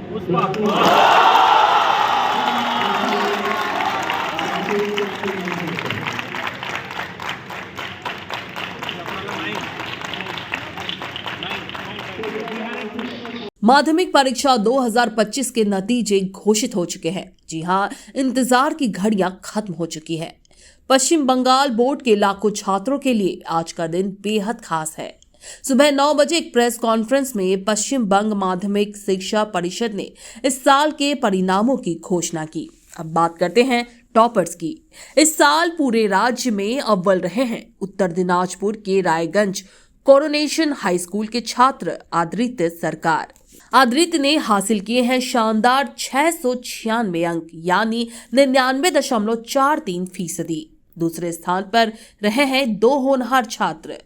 माध्यमिक परीक्षा 2025 के नतीजे घोषित हो चुके हैं। जी हां, इंतजार की घड़ियां खत्म हो चुकी है। पश्चिम बंगाल बोर्ड के लाखों छात्रों के लिए आज का दिन बेहद खास है। सुबह 9 बजे एक प्रेस कॉन्फ्रेंस में पश्चिम बंग माध्यमिक शिक्षा परिषद ने इस साल के परिणामों की घोषणा की। अब बात करते हैं टॉपर्स की। इस साल पूरे राज्य में अव्वल रहे हैं उत्तर दिनाजपुर के रायगंज कोरोनेशन हाई स्कूल के छात्र आदित्य सरकार। आदित्य ने हासिल किए हैं शानदार 696 अंक यानी 99.43%। दूसरे स्थान पर रहे हैं दो होनहार छात्र,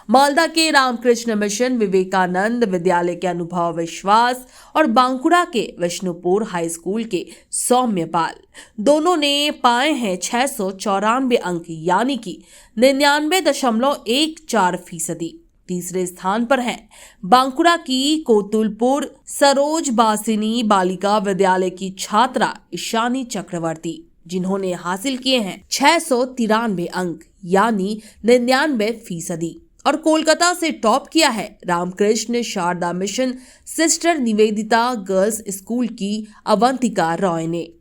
मालदा के रामकृष्ण मिशन विवेकानंद विद्यालय के अनुभव विश्वास और बांकुड़ा के विष्णुपुर हाई स्कूल के सौम्य पाल। दोनों ने पाए हैं 694 अंक यानी कि 99.14%। तीसरे स्थान पर हैं बांकुड़ा की कोतुलपुर सरोज बासिनी बालिका विद्यालय की छात्रा ईशानी चक्रवर्ती, जिन्होंने हासिल किए हैं 693 अंक यानी 99%। और कोलकाता से टॉप किया है Ramakrishna Sarada mission sister Nivedita girls school की अवंतिका रॉय ने।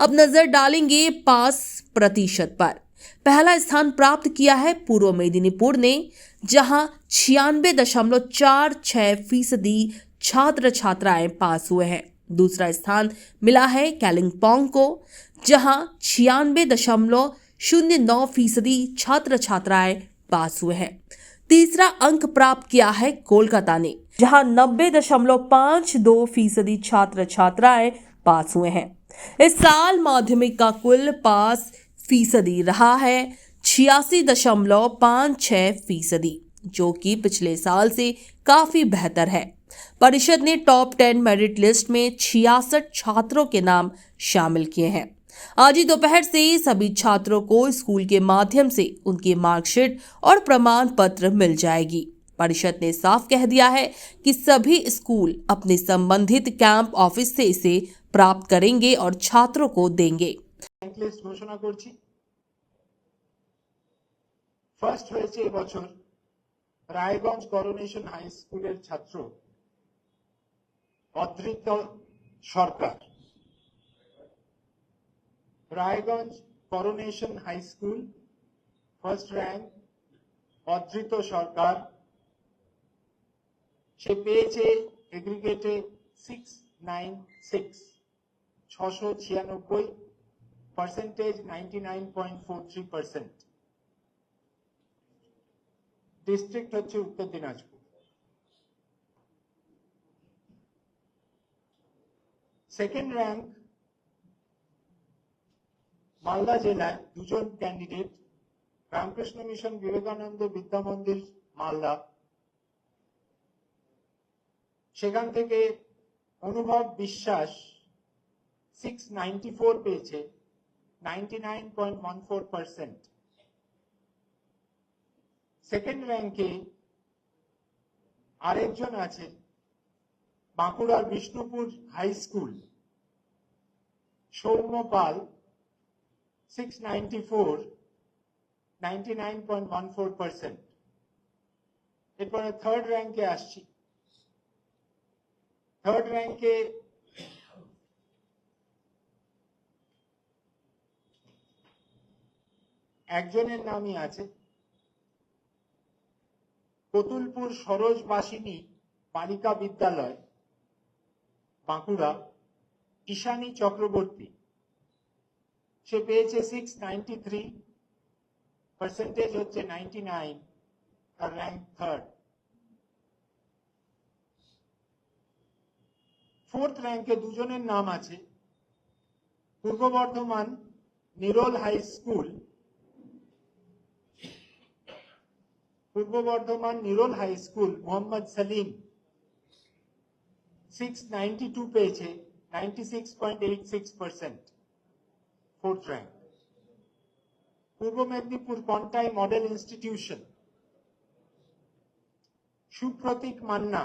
अब नजर डालेंगे पास प्रतिशत पर। पहला स्थान प्राप्त किया है पूर्व मेदिनीपुर ने, जहां 96.46% छात्र छात्राएं पास हुए हैं। दूसरा स्थान मिला है कालिम्पोंग को, जहां 96.09% छात्र छात्राएं पास हुए हैं। तीसरा अंक प्राप्त किया है कोलकाता ने, जहां 90.52% छात्र छात्राएं पास हुए हैं। इस साल माध्यमिक का कुल पास फीसदी रहा है 86.56%, जो कि पिछले साल से काफी बेहतर है। परिषद ने टॉप 10 मेरिट लिस्ट में 66 छात्रों के नाम शामिल किए हैं। आज ही दोपहर से सभी छात्रों को स्कूल के माध्यम से उनकी मार्कशीट और प्रमाण पत्र मिल जाएगी। परिषद ने साफ कह दिया है कि सभी स्कूल अपने संबंधित कैंप ऑफिस से इसे प्राप्त करेंगे और छात्रों को देंगे। ঘোষণা করছি। ফার্স্ট হয়েছে এবছর রায়গঞ্জ করোনেশন হাই স্কুলের ছাত্র Adrit Sarkar. Raiganj coronation high school first rank Adrit Sarkar. সে পেয়েছে এগ্রিগেটে 696 percentage 99.43%। ডিস্ট্রিক্ট হচ্ছে উত্তর দিনাজপুর। সেকেন্ড র্যাঙ্ক মালদা জেলায় দুজন ক্যান্ডিডেট, রামকৃষ্ণ মিশন বিবেকানন্দ বিদ্যা মন্দির মালদা, সেখান থেকে অনুভব বিশ্বাস 694 পেয়েছে 99.14%। সেকেন্ড র্যাঙ্কে আরেকজন আছে বাঁকুড়ার বিষ্ণুপুর হাই স্কুল সৌম্য পাল 694 99.14%। এরপরে থার্ড র্যাঙ্কে আসছি। থার্ড র্যাঙ্কে একজনের নামই আছে কোতুলপুর সরোজ বাসিনী বালিকা বিদ্যালয় বাঁকুড়া ঈশানী চক্রবর্তী। সে পেয়েছে 693, পার্সেন্টেজ হচ্ছে 99, আর র্যাঙ্ক থার্ড। ফোর্থ র্যাঙ্কে দুজনের নাম আছে পূর্ব বর্ধমান নিরোল হাই স্কুল, পূর্ব বর্ধমান নিরোল হাই স্কুল মোহাম্মদ সালিম 692 পেয়েছে 96.86%, ফোর্থ র্যাঙ্ক। পূর্ব মেদিনীপুর কন্টাই মডেল ইনস্টিটিউশন সুপ্রতীক মান্না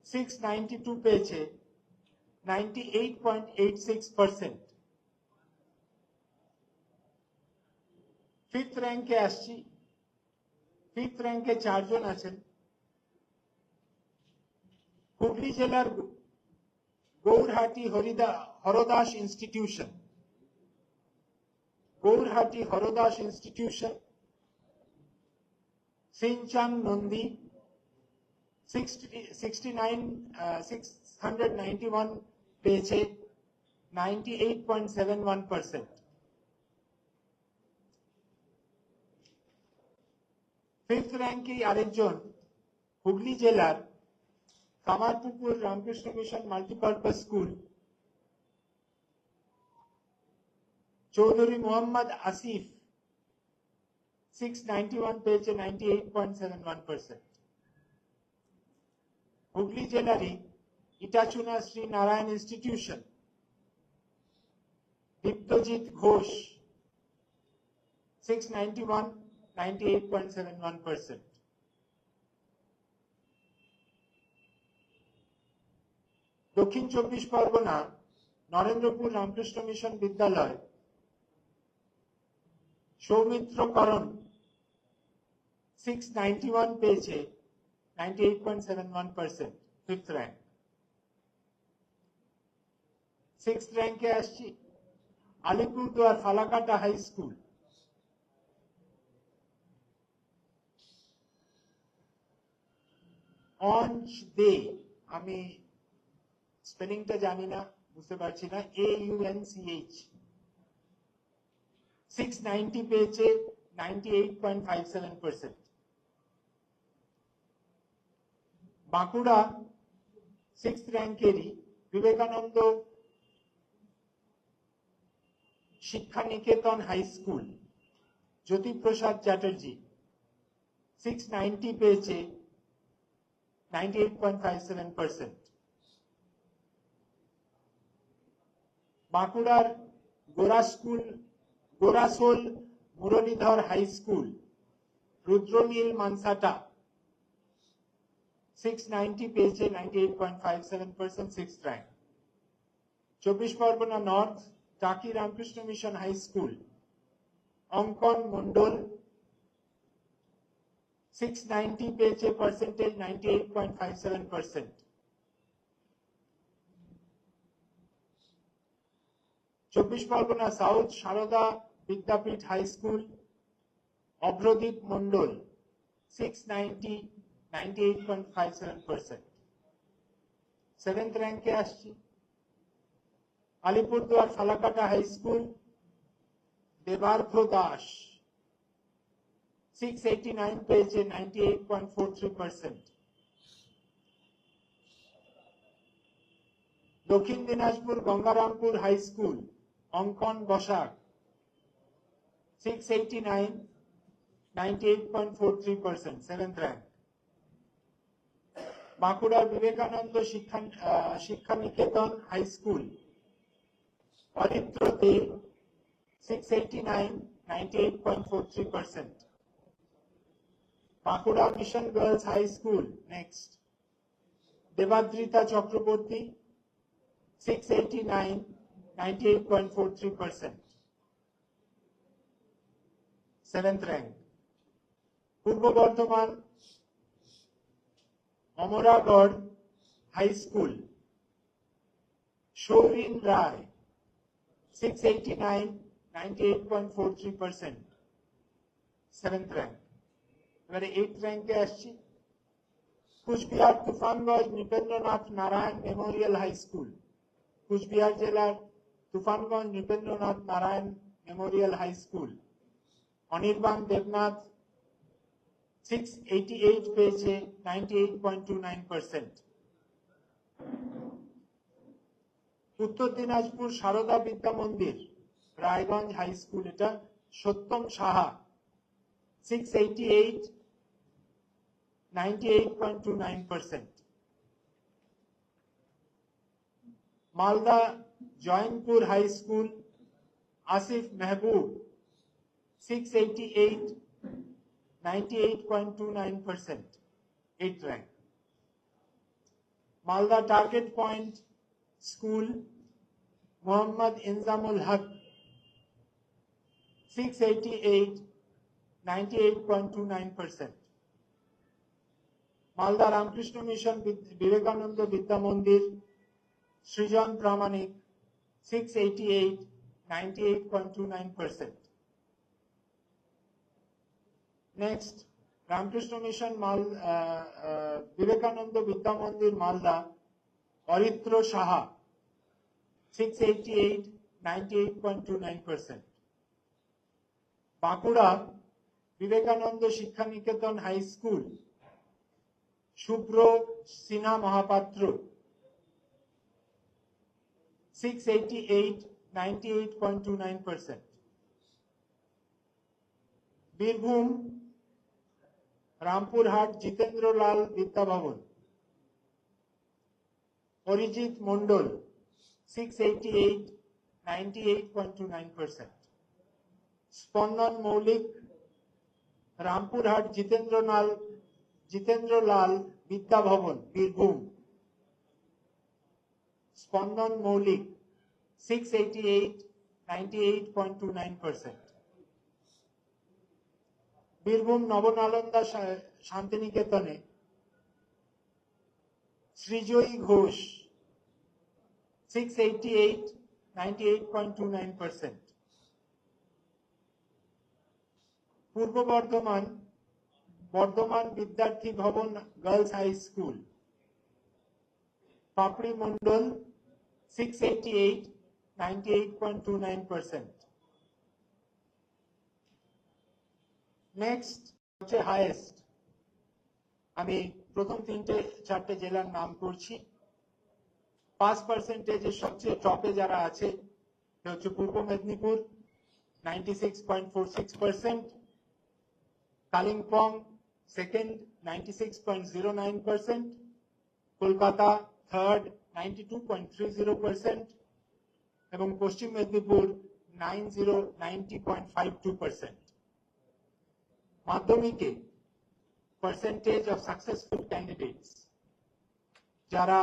692 পেয়েছে 98.86%. ফিফথ র্যাঙ্কে আসছি। ফিফথ র্যাঙ্কে 4 জন আছেন। হুগলি জেলার গৌরহাটি হরদাস ইনস্টিটিউশন, গৌরহাটি হরদাস ইনস্টিটিউশন, সিনচাং নন্দী 691 পেয়েছে 98.71%। ফিফথ র্যাঙ্কে আরেকজন হুগলি জেলার Kamarpukur Ramakrishna mission multipurpose school, Chowdhury Mohammad Asif 691 পেয়েছে 98.71%। হুগলি জেলারই ইটাচুনা শ্রী নারায়ণ ইনস্টিটিউশন, দীপ্তজিৎ ঘোষ 691 98.71%। দক্ষিণ চব্বিশ পরগনা নরেন্দ্রপুর রামকৃষ্ণ মিশন বিদ্যালয়, সৌমিত্র করণ 691 পেয়েছে 98.71%, ফিফথ র্যাঙ্ক। সিক্সথ র্যাঙ্কে আসছি আলিপুরদুয়ার ফালাকাটা হাই স্কুল, অঞ্চ দে, আমি স্পেলিংটা জানি না, বুঝতে পারছি না, AUNCH 690 পেয়েছে 98.57%। Bankura sixth র্যাঙ্কেরই Vivekananda Shiksha Niketan high school, Jyotiprasad Chatterjee 690 পেয়েছে 98.57%। বাঁকুড়ার গোরাসোল মুরলীধর হাই স্কুল, রুদ্রনীল মানসাটা 690 পেয়েছে 98.57%, সিক্সথ র্যাঙ্ক। চব্বিশ পরগনা নর্থ টাকি রামকৃষ্ণ মিশন হাই স্কুল, অঙ্কন মন্ডল 690 পেয়েছে পার্সেন্টেজ 98.57%। চব্বিশ Pargana south Sarada Vidyapith high school, Abhradeep Mondal 690 98.57%। Seventh র্যাঙ্কে আসছি আলিপুরদুয়ার ফালাকাটা হাই স্কুল, দেবার্ঘ দাস 689 পেয়েছে 98.43%। দক্ষিণ দিনাজপুর গঙ্গারামপুর হাই স্কুল, অঙ্কন বসাক 689 98.43%, সেভেন্থ র্যাঙ্ক। বাঁকুড়ার Vivekananda Shiksha Niketan high school, Aritra De 689 98.43%। Bankura mission girls high school next, Debadrita Chakraborty 689 98.43%, seventh rank. Purba Bardhaman Amragarh high school, Shourin Roy 689 98.43%, seventh rank. এবারে এইথ র্যাঙ্কে আসছি Cooch Behar Tufanganj Nripendranath Narayan memorial high school, Cooch Behar জেলার Tufanganj Nripendranath Narayan memorial high school, Anirban Debnath 688 পেয়েছে 98.29%। উত্তর দিনাজপুর সারদা বিদ্যা মন্দির রায়গঞ্জ হাই স্কুল, এটা Satyam Saha 688 98.29%। Malda Jainpur high school, Asif Mehboob 688 98.29%, eighth rank. Malda target point School, Muhammad Inzamul Haq, 688, 98.29%. Malda Ramakrishna Mission Vivekananda Vidya Mandir, Srijan Pramanik, 688, 98.29%. Next, Ramakrishna Mission Vivekananda Vidya Mandir Malda, Aritra Shaha, 688, 98.29%. Bakura Vivekananda Shikha Niketan High School, Shubro Sinha Mahapatro, 688, 98.29%. Birbhum Rampurhat Jitendra Lal Vidya Bhavan, Orijit Mondol, 688, 98.29%. Spandan Maulik Rampurhat Jitendra Lal Vidya Bhavan, Birbhum, Spandan Maulik, 688, 98.29%. Birbhum Nabanalanda শান্তিনিকেতনে সৃজয়ী ঘোষ, 688, 98.29%. পূর্ব বর্ধমান বর্ধমান বিদ্যার্থী ভবন girls high school, পাপড়ি Mondal, 688, 98.29%. Next হচ্ছে highest, আমি প্রথম চারটে জেলার নাম করছি। 5% সবচেয়ে টপে যারা আছে হচ্ছে পূর্ব মেদিনীপুর, 96.46%, কালিম্পং সেকেন্ড, 96.09%, কলকাতা থার্ড, 92.30%, এবং পশ্চিম মেদিনীপুর 90.52%. মাধ্যমিকে পার্সেন্টেজ অফ সাকসেসফুল ক্যান্ডিডেটস, যারা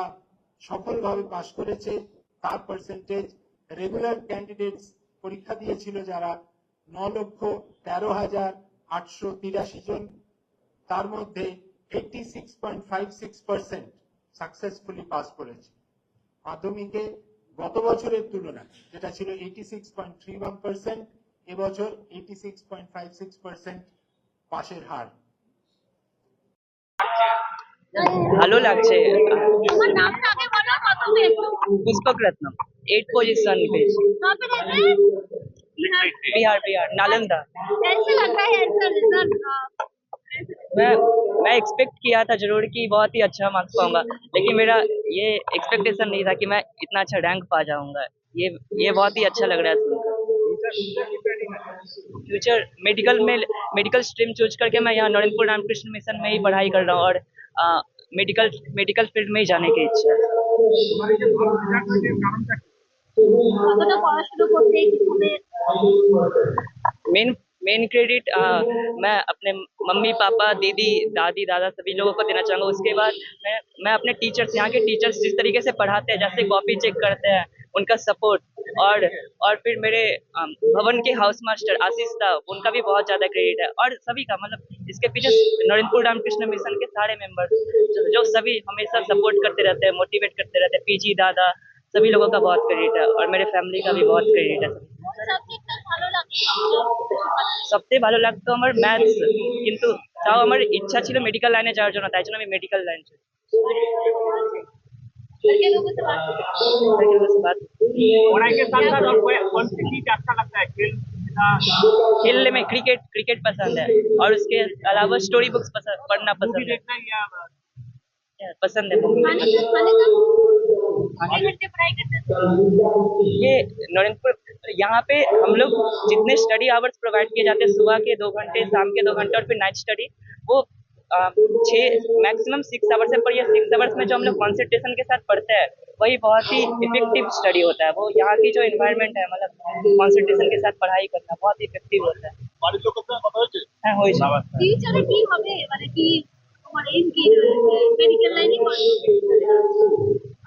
সফলভাবে পাশ করেছে তার পার্সেন্টেজ, রেগুলার ক্যান্ডিডেটস পরীক্ষা দিয়েছিল যারা 9,13,883 জন, তার মধ্যে 86.56% সাকসেসফুলি পাস করেছে। মাধ্যমিকে গত বছরের তুলনায় যেটা ছিল 86.31%, এবছর 86.56% পাশের হার। ভালো লাগছে। তোমার নামটা আগে বলো, কত পেয়েছো? पुष्पक रत्नम 8 पोजीशन पेয়েছি। कहाँ पे रहते हैं? बिहार नालंदा। कैसे लग रहा है ऐसा रिजल्ट? मैं एक्सपेक्ट किया था जरूर कि बहुत ही अच्छा मार्क्स पाऊंगा, लेकिन मेरा ये एक्सपेक्टेशन नहीं था कि मैं इतना अच्छा रैंक पा जाऊंगा। ये बहुत ही अच्छा लग रहा है सुनकर। फ्यूचर मेडिकल स्ट्रीम चूज करके मैं यहाँ नरेंद्रपुर रामकृष्ण मिशन में ही पढ़ाई कर रहा हूँ, और मेडिकल फील्ड में ही जाने की इच्छा है। কতটা পড়াশোনা করতে কিভাবে? मेन क्रेडिट मैं अपने मम्मी पापा दीदी दादी दादा सभी लोगों को देना चाहूँगा। उसके बाद मैं अपने टीचर्स, यहाँ के टीचर्स जिस तरीके से पढ़ाते हैं, जैसे कॉपी चेक करते हैं, उनका सपोर्ट, और फिर मेरे भवन के हाउस मास्टर आशीष था, उनका भी बहुत ज़्यादा क्रेडिट है। और सभी का, मतलब इसके पीछे नरेंद्रपुर रामकृष्ण मिशन के सारे मेंबर जो सभी हमेशा सपोर्ट करते रहते हैं, मोटिवेट करते रहते हैं, पीजी दादा सभी लोगों का बहुत क्रेडिट है, और मेरे फैमिली का भी बहुत क्रेडिट है। সবচেয়ে ভালো লাগতো আমার ম্যাথস, কিন্তু তাও আমার ইচ্ছা ছিল মেডিকেল লাইনে যাওয়ার জন্য, তাই জন্য আমি মেডিকেল লাইন চুজ। पढ़ाई के साथ साथ और कौन सी चीज अच्छा लगता है? खेलने में क्रिकेट पसंद है, और उसके अलावा स्टोरी बुक्स पढ़ना मूवी पसंद है। देखना या पसंद है मूवी। खाने घंटे पढ़ाई करते थे? ये नरेंद्रपुर, यहाँ पे हम लोग जितने स्टडी आवर्स प्रोवाइड किए जाते हैं, सुबह के 2 घंटे, शाम के 2 घंटे, और फिर नाइट स्टडी, वो 6 आवर्स है। पर ये 6 आवर्स में जो हम लोग कॉन्सेंट्रेशन के साथ पढ़ते हैं, वही बहुत ही इफेक्टिव स्टडी होता है। वो यहाँ की जो एनवायरनमेंट है, मतलब कॉन्सेंट्रेशन के साथ पढ़ाई करना बहुत इफेक्टिव होता है। বাড়ির লোকের সাথে কথা হয়েছে? হ্যাঁ, হয়েছে। ফিউচারে কি হবে, মানে কি তোমার এইম কি? মেডিকেল লাইনে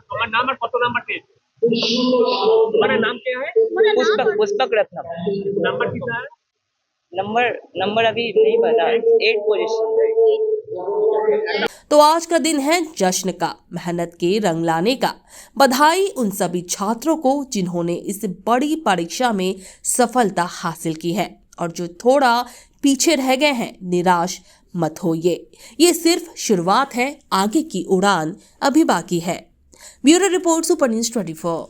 তোমার নাম আর কত নাম্বার পেয়েছো? तुम्हारा नाम क्या है? तुम्हारा नाम पुष्पक और पुष्पक रत्नम। नंबर कितना है? नंबर अभी नहीं पता, 8 पोजीशन। तो आज का दिन है जश्न का, मेहनत के रंग लाने का। बधाई उन सभी छात्रों को जिन्होंने इस बड़ी परीक्षा में सफलता हासिल की है, और जो थोड़ा पीछे रह गए हैं, निराश मत होइए। ये सिर्फ शुरुआत है, आगे की उड़ान अभी बाकी है। Bureau report, super news 24।